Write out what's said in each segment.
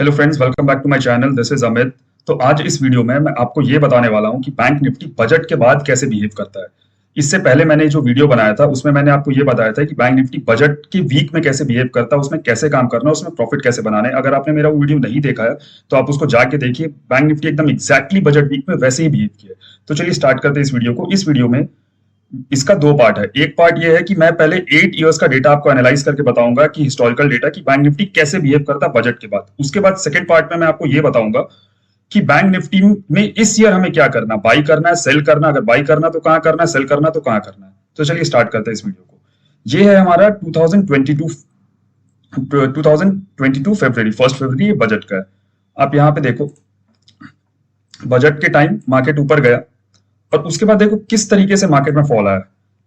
Hello friends, welcome back to my channel. This is Amit. तो आज इस वीडियो में मैं आपको ये बताने वाला हूँ कि बैंक निफ्टी बजट के बाद कैसे बिहेव करता है। इससे पहले मैंने जो वीडियो बनाया था उसमें मैंने आपको ये बताया था कि बैंक निफ्टी बजट के वीक में कैसे बिहेव करता है, उसमें कैसे काम करना है, उसमें प्रॉफिट कैसे बनाना है। अगर आपने मेरा वो वीडियो नहीं देखा है तो आप उसको जाके देखिए। बैंक निफ्टी एकदम एग्जैक्टली बजट वीक में वैसे ही बिहेव किया। तो चलिए स्टार्ट करते हैं इस वीडियो को। इस वीडियो में इसका दो पार्ट है। एक पार्ट ये है कि मैं पहले 8 इयर्स का डेटा आपको एनालाइज करके बताऊंगा कि हिस्टोरिकल डेटा कि बैंक निफ्टी कैसे बिहेव करता है बजट के बाद। उसके बाद सेकंड पार्ट में मैं आपको ये बताऊंगा कि बैंक निफ्टी में इस ईयर हमें क्या करना, बाई करना है, सेल करना, अगर बाई करना तो कहां करना है, सेल करना तो कहां करना है। तो चलिए स्टार्ट करते हैं इस वीडियो को। ये है हमारा 2022 फरवरी, 1 फरवरी बजट का है। आप यहाँ पे देखो, बजट के टाइम मार्केट ऊपर गया और उसके बाद देखो किस तरीके से मार्केट में फॉल आया।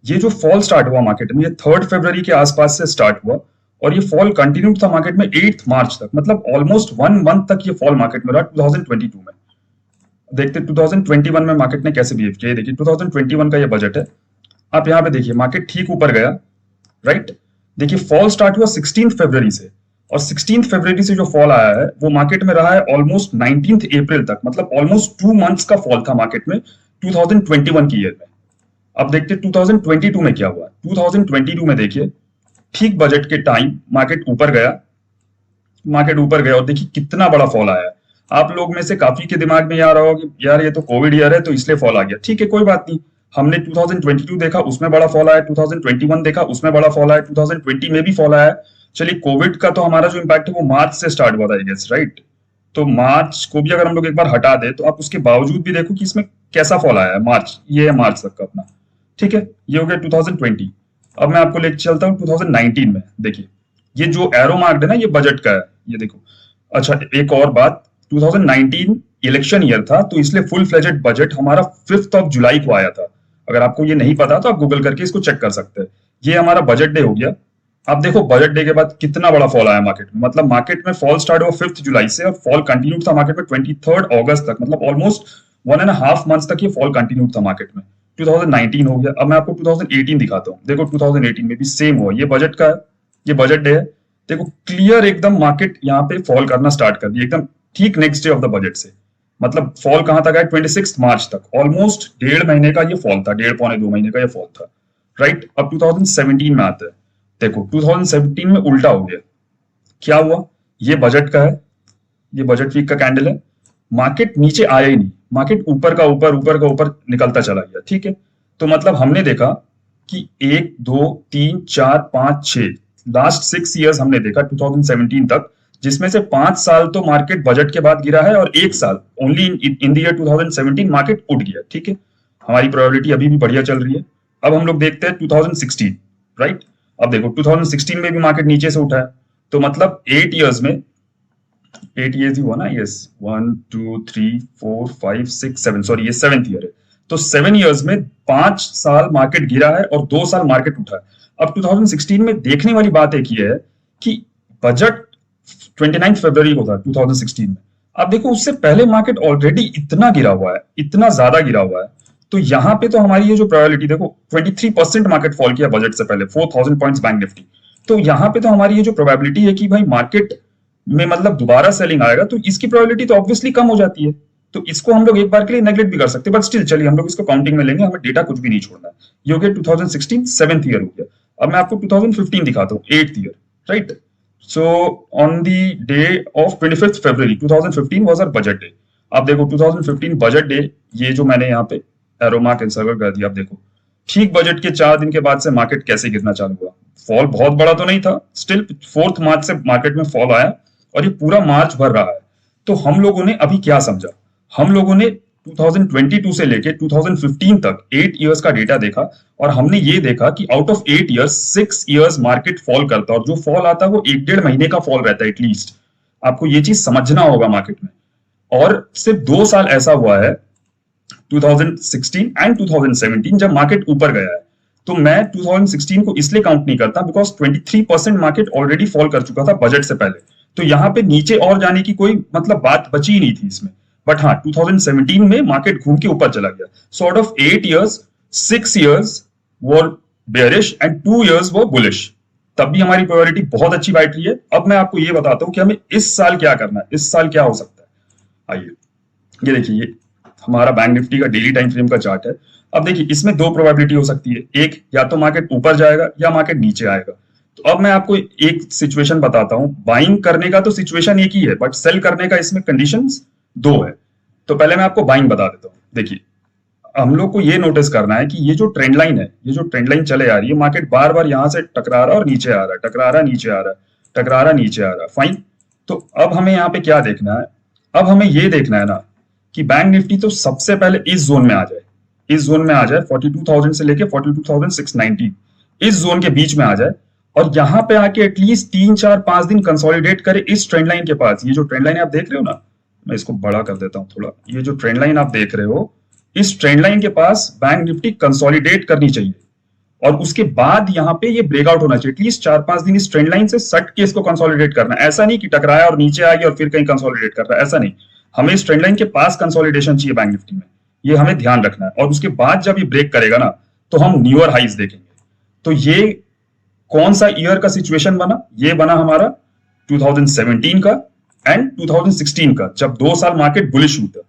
ये जो फॉल स्टार्ट हुआ मार्केट में, ये 3 फरवरी के आसपास से स्टार्ट हुआ और ये फॉल कंटिन्यू था मार्केट में 8 मार्च तक। मतलब ऑलमोस्ट 1 मंथ तक ये फॉल मार्केट में रहा 2022 में। देखते 2021 में मार्केट ने कैसे बिहेव किया। देखिए 2021 का ये बजट है। आप यहाँ पे देखिए मार्केट ठीक ऊपर गया, राइट। देखिए फॉल स्टार्ट हुआ 16 फरवरी से और 16 फरवरी से जो फॉल आया है वो मार्केट में रहा है ऑलमोस्ट 19 अप्रैल तक। मतलब ऑलमोस्ट 2 मंथ्स का फॉल था मार्केट में 2021 की ईयर में। अब देखते 2022 में क्या हुआ। 2022 में देखिए ठीक बजट के टाइम मार्केट ऊपर गया और देखिए कितना बड़ा फॉल आया है। आप लोग में से काफी के दिमाग में ये आ रहा होगा कि यार ये तो कोविड ईयर है तो इसलिए फॉल आ गया। ठीक है, कोई बात नहीं। हमने 2022 देखा, उसमें बड़ा फॉल आया। 2021 देखा, उसमें बड़ा फॉल आया। 2020 में भी फॉल आया। चलिए कोविड का तो हमारा जो इम्पैक्ट है वो मार्च से स्टार्ट हुआ था, आई गेस, राइट। तो मार्च को भी अगर हम लोग एक बार हटा दे तो आप उसके बावजूद भी देखो कि इसमें कैसा फॉल आया है। मार्च, ये है मार्च तक का अपना, ठीक है। ये हो गया 2020। अब मैं आपको लेके चलता हूँ 2019 में। देखिए ये जो एरो मार्क्ड है ना, ये बजट का है, ये देखो। अच्छा एक और बात, 2019 इलेक्शन ईयर था तो इसलिए फुल फ्लेजेड बजट हमारा 5 जुलाई को आया था। अगर आपको ये नहीं पता तो आप गूगल करके इसको चेक कर सकते हैं। ये हमारा बजट डे हो गया। आप देखो बजट डे के बाद कितना बड़ा फॉल आया मार्केट में। मतलब मार्केट में फॉल स्टार्ट हुआ 5 जुलाई से और फॉल कंटिन्यू था मार्केट में 23 अगस्त तक। मतलब ऑलमोस्ट 1.5 मंथ्स तक ये फॉल कंटिन्यू था मार्केट में। 2019 हो गया। अब मैं आपको 2018 दिखाता हूँ। देखो 2018 में भी सेम हुआ। ये बजट का है, ये बजट डे है। देखो क्लियर एकदम मार्केट यहाँ पे फॉल करना स्टार्ट कर दिया एकदम ठीक next day of the budget से। मतलब फॉल कहां तक आया, 26 मार्च तक। ऑलमोस्ट 1.5 महीने का ये फॉल था, 1.5 पौने 2 महीने का ये फॉल था, राइट। अब 2017 में आते हैं। देखो 2017 में उल्टा हो गया। क्या हुआ, ये बजट का है, ये बजट वीक का कैंडल है। मार्केट नीचे आया ही नहीं, मार्केट ऊपर का ऊपर निकलता चला गया, ठीक है। तो मतलब हमने देखा कि 1 2 3 4 5 6 लास्ट 6 इयर्स हमने देखा 2017 तक, जिसमें से 5 साल तो मार्केट बजट के बाद गिरा है और 1 साल only in the year 2017 market उठ गया, ठीक है। हमारी प्रोबेबिलिटी अभी भी बढ़िया चल रही है। अब हम लोग देखते हैं 2016, राइट। अब देखो 2016 में भी मार्केट नीचे से उठा है। तो मतलब 8 इयर्स में 8 इयर्स ही हुआ ना, यस। 1 2 3 4 5 6 7, सॉरी ये 7th ईयर है। तो 7 इयर्स में 5 साल मार्केट गिरा है और 2 साल मार्केट उठा है। अब 2016 में देखने वाली बात एक ये है कि बजट 29 फरवरी को था 2016 में। अब देखो उससे पहले मार्केट ऑलरेडी इतना गिरा हुआ है, इतना ज्यादा गिरा हुआ है। तो यहाँ पे तो हमारी ये जो प्रोबेबिलिटी देखो 23% मार्केट फॉल किया बजट से पहले, 4000 पॉइंट्स बैंक निफ्टी। तो यहाँ पे तो हमारी ये जो प्रोबेबिलिटी है कि भाई मार्केट में मतलब दोबारा सेलिंग आएगा, तो इसकी प्रोबेबिलिटी तो ऑब्वियसली कम हो जाती है। तो इसको हम लोग एक बार के लिए नेगलेक्ट भी कर सकते हैं, बट स्टिल चलिए हम लोग इसको काउंटिंग में लेंगे, हमें डेटा कुछ भी नहीं छोड़ना है। ये हो गया 2016 7th ईयर हो गया। अब मैं आपको 2015 दिखाता हूँ, 8th year, right. So on the day of 25 फरवरी 2015 वाज आवर बजट डे। आप देखो 2015 बजट डे, ये जो मैंने यहाँ पे एरो मार्क इंसर्ट कर दिया। आप देखो ठीक बजट के 4 दिन के बाद से मार्केट कैसे गिरना चालू हुआ। फॉल बहुत बड़ा तो नहीं था, स्टिल 4 मार्च से मार्केट में फॉल आया और ये पूरा मार्च भर रहा है। तो हम लोगों ने अभी क्या समझा, हम लोगों ने 2022 से लेके 2015 तक 8 इयर्स का डेटा देखा और हमने ये देखा कि out of 8 years 6 years market fall करता है और जो फॉल आता है वो 1.5 महीने का फॉल रहता है एटलीस्ट। आपको ये चीज समझना होगा मार्केट में। और सिर्फ 2 साल ऐसा हुआ है 2016 एंड 2017 जब मार्केट ऊपर गया है। तो मैं 2016 को इसलिए काउंट नहीं करता बिकॉज 23% मार्केट ऑलरेडी फॉल कर चुका था बजट से पहले। तो यहाँ पे नीचे और जाने की कोई मतलब बात बची ही नहीं थी इसमें। बट हाँ 2017 में मार्केट घूम के ऊपर चला गया। So out of 8 years 6 years were bearish and 2 years were bullish. तब भी हमारी प्रोबेबिलिटी बहुत अच्छी बैठ रही है। अब मैं आपको ये बताता हूं कि हमें इस साल क्या करना है, इस साल क्या हो सकता है। आइए, ये देखिए, ये हमारा बैंक निफ्टी का डेली टाइम फ्रेम का चार्ट है। अब देखिए, इसमें दो प्रोबेबिलिटी हो सकती है, एक या तो मार्केट ऊपर जाएगा या मार्केट नीचे आएगा। तो अब मैं आपको एक सिचुएशन बताता हूं। बाइंग करने का तो सिचुएशन एक ही है, बट सेल करने का इसमें कंडीशंस दो है। तो पहले मैं आपको बाइंग बता देता हूं। देखिए, हम लोग को ये नोटिस करना है कि ये जो ट्रेंड लाइन है, ये जो ट्रेंड लाइन चले आ रही है, मार्केट बार बार यहां से टकरा रहा है और नीचे आ रहा है, टकरा रहा है, नीचे आ रहा है, टकरा रहा है, नीचे आ रहा है। फाइन। तो अब हमें यहाँ पे क्या देखना है? अब हमें ये देखना है ना कि बैंक निफ्टी तो सबसे पहले इस जोन में आ जाए, इस जोन में आ जाए, 42,000 से लेके 42,690, इस जोन के बीच में आ जाए, और यहां पे आके एटलीस्ट 3 4 5 दिन कंसोलिडेट करे इस ट्रेंड लाइन के पास। ये जो ट्रेंड लाइन आप देख रहे हो ना, मैं इसको बड़ा कर देता हूं थोड़ा। ये जो ट्रेंड लाइन आप देख रहे हो, इस ट्रेंड लाइन के पास बैंक निफ्टी कंसोलिडेट करनी चाहिए, और उसके बाद यहाँ पे ये ब्रेकआउट होना चाहिए। एटलीस्ट 4 5 दिन इस ट्रेंड लाइन से सट के इसको कंसोलिडेट करना है। ऐसा नहीं कि टकराया और नीचे आ गया और फिर कहीं कंसोलिडेट कर रहा है, ऐसा नहीं। हमें इस ट्रेंड लाइन के पास कंसोलिडेशन चाहिए बैंक निफ्टी में, ये हमें ध्यान रखना है। और उसके बाद जब ये ब्रेक करेगा ना, तो हम न्यूअर हाइज देखेंगे। तो ये कौन सा ईयर का सिचुएशन बना? ये बना हमारा 2017 का एंड 2016 का, जब 2 साल मार्केट बुलिश हुई था।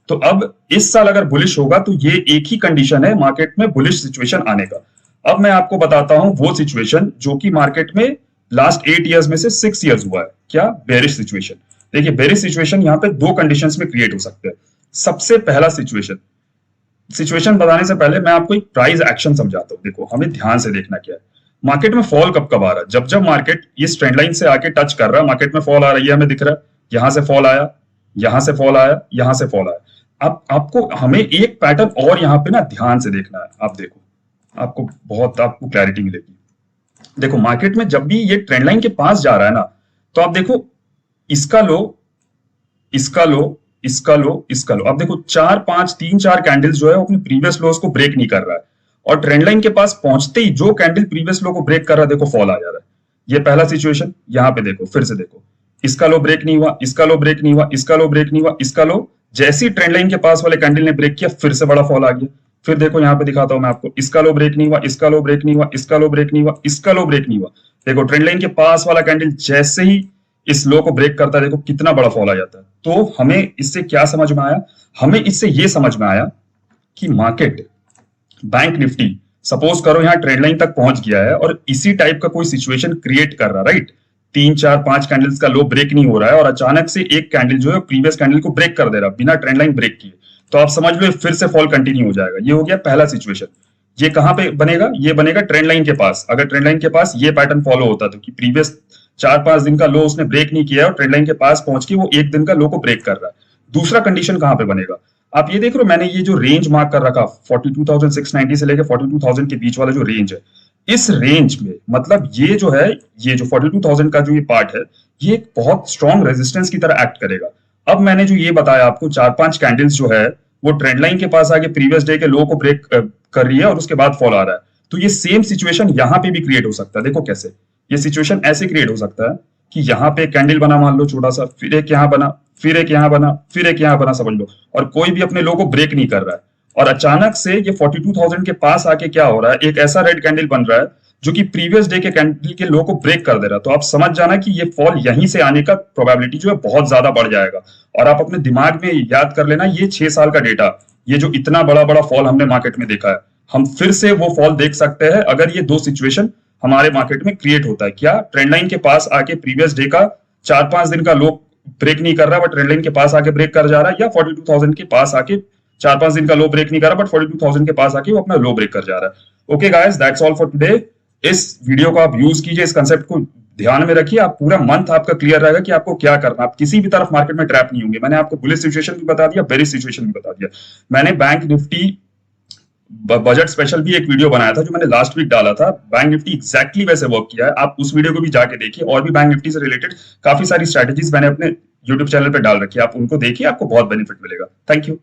तो अब इस साल अगर बुलिश होगा तो ये एक ही कंडीशन है मार्केट में बुलिश सिचुएशन आने का। अब मैं आपको बताता हूं वो सिचुएशन जो कि मार्केट में लास्ट 8 ईयर्स में से 6 ईयर्स हुआ है। क्या? Bearish situation. देखिए, बेरिश सिचुएशन यहाँ पे दो कंडीशंस में क्रिएट हो सकते हैं। सबसे पहला सिचुएशन बताने से पहले मैं आपको एक प्राइस एक्शन समझाता हूं। देखो, हमें ध्यान से देखना क्या है। मार्केट में फॉल कब कब आ रहा है? जब जब मार्केट इस ट्रेंड लाइन से आके टच कर रहा है, मार्केट में फॉल आ रही है, हमें दिख रहा है। यहां से फॉल आया, यहां से फॉल आया, यहां से फॉल आया। अब आपको हमें एक पैटर्न और यहाँ पे ना ध्यान से देखना है। आप देखो, आपको क्लैरिटी मिलेगी। देखो, मार्केट में जब भी ये ट्रेंड लाइन के पास जा रहा है ना, तो आप देखो, इसका लो, इसका लो, इसका लो, इसका लो। अब देखो, 4 5 3 4 कैंडल्स जो है अपनी प्रीवियस लोस को ब्रेक नहीं कर रहा है, और ट्रेंड लाइन के पास पहुंचते ही जो कैंडल प्रीवियस लो को ब्रेक कर रहा है, देखो फॉल आ जा रहा है। ये पहला सिचुएशन। यहाँ पे देखो, फिर से देखो, इसका लो ब्रेक नहीं हुआ, इसका लो ब्रेक नहीं हुआ, इसका लो ब्रेक नहीं हुआ, इसका लो, जैसी ट्रेंड लाइन के पास वाले कैंडल ने ब्रेक किया, फिर से बड़ा फॉल आ गया। फिर देखो, यहाँ पे दिखाता हूं मैं आपको, इसका लो ब्रेक नहीं हुआ, इसका लो ब्रेक नहीं हुआ, इसका लो ब्रेक नहीं हुआ, इसका लो ब्रेक नहीं हुआ। देखो, ट्रेंड लाइन के पास वाला कैंडल जैसे ही इस लो को ब्रेक करता है, देखो कितना बड़ा फॉल आ जाता है। तो हमें इससे क्या समझ में आया? हमें इससे ये समझ में आया कि मार्केट, बैंक निफ्टी, सपोज करो यहाँ ट्रेंड लाइन तक पहुंच गया है और इसी टाइप का कोई सिचुएशन क्रिएट कर रहा है, राइट? 3 4 5 कैंडल्स का लो ब्रेक नहीं हो रहा है, और अचानक से एक कैंडल जो है प्रीवियस कैंडल को ब्रेक कर दे रहा है बिना ट्रेंड लाइन ब्रेक किए। तो आप समझ लो फिर से फॉल कंटिन्यू हो जाएगा। ये हो गया पहला सिचुएशन। ये कहां पे बनेगा? ये बनेगा ट्रेंड लाइन के पास। अगर ट्रेंड लाइन के पास ये पैटर्न फॉलो होता तो कि प्रीवियस 4 5 दिन का लो उसने ब्रेक नहीं किया और ट्रेंड लाइन के पास पहुंच के वो एक दिन का लो को ब्रेक कर रहा है। दूसरा कंडीशन कहां पे बनेगा? आप ये देख रहे हो, मैंने ये जो रेंज मार्क कर रखा 42,690 से लेकर 42,000 के बीच वाला जो रेंज है, इस रेंज में मतलब ये जो है, ये जो 42,000 का जो ये पार्ट है, ये एक बहुत स्ट्रॉन्ग रेजिस्टेंस की तरह एक्ट करेगा। अब मैंने जो ये बताया आपको, 4 5 कैंडल्स जो है वो ट्रेंड लाइन के पास आके प्रीवियस डे के लो को ब्रेक कर रही है और उसके बाद फॉल आ रहा है। तो ये सेम सिचुएशन यहाँ पे भी क्रिएट हो सकता है। देखो कैसे ये सिचुएशन ऐसे क्रिएट हो सकता है कि यहाँ पे कैंडल बना, मान लो छोटा सा, फिर एक यहाँ बना, फिर एक यहाँ बना, फिर एक यहाँ बना, समझ लो, और कोई भी अपने लो को ब्रेक नहीं कर रहा है। और अचानक से ये 42,000 के पास आके क्या हो रहा है, एक ऐसा रेड कैंडल बन रहा है जो कि प्रीवियस डे के कैंडल के लो को ब्रेक कर दे रहा है। तो आप समझ जाना कि ये फॉल यहीं से आने का प्रोबेबिलिटी जो है बहुत ज्यादा बढ़ जाएगा। और आप अपने दिमाग में याद कर लेना, ये 6 साल का डेटा, ये जो इतना बड़ा बड़ा फॉल हमने मार्केट में देखा है, हम फिर से वो फॉल देख सकते हैं अगर ये दो सिचुएशन हमारे मार्केट में क्रिएट होता है। क्या? ट्रेंड लाइन के पास आके प्रीवियस डे का 4 5 दिन का लो ब्रेक नहीं कर रहा, बट ट्रेंड लाइन के पास आके ब्रेक कर जा रहा है, या 42,000 के पास आके 4 5 दिन का लो ब्रेक नहीं कर रहा, बट 42,000 के पास आके वो अपना लो ब्रेक कर जा रहा है। Okay guys, that's all for today. इस वीडियो को आप यूज कीजिए, इस कंसेप्ट को ध्यान में रखिए, आप पूरा मंथ आपका क्लियर रहेगा कि आपको क्या करना। आप किसी भी तरफ मार्केट में ट्रैप नहीं होंगे। मैंने आपको बुलिश सिचुएशन भी बता दिया, बेरिश सिचुएशन भी बता दिया। मैंने बैंक निफ्टी बजट स्पेशल भी एक वीडियो बनाया था जो मैंने लास्ट वीक डाला था। बैंक निफ्टी एग्जैक्टली वैसे वर्क किया है, आप उस वीडियो को भी जाके देखिए। और भी बैंक निफ्टी से रिलेटेड काफी सारी स्ट्रेटेजीज मैंने अपने यूट्यूब चैनल पे डाल रखी है, आप उनको देखिए, आपको बहुत बेनिफिट मिलेगा। Thank you.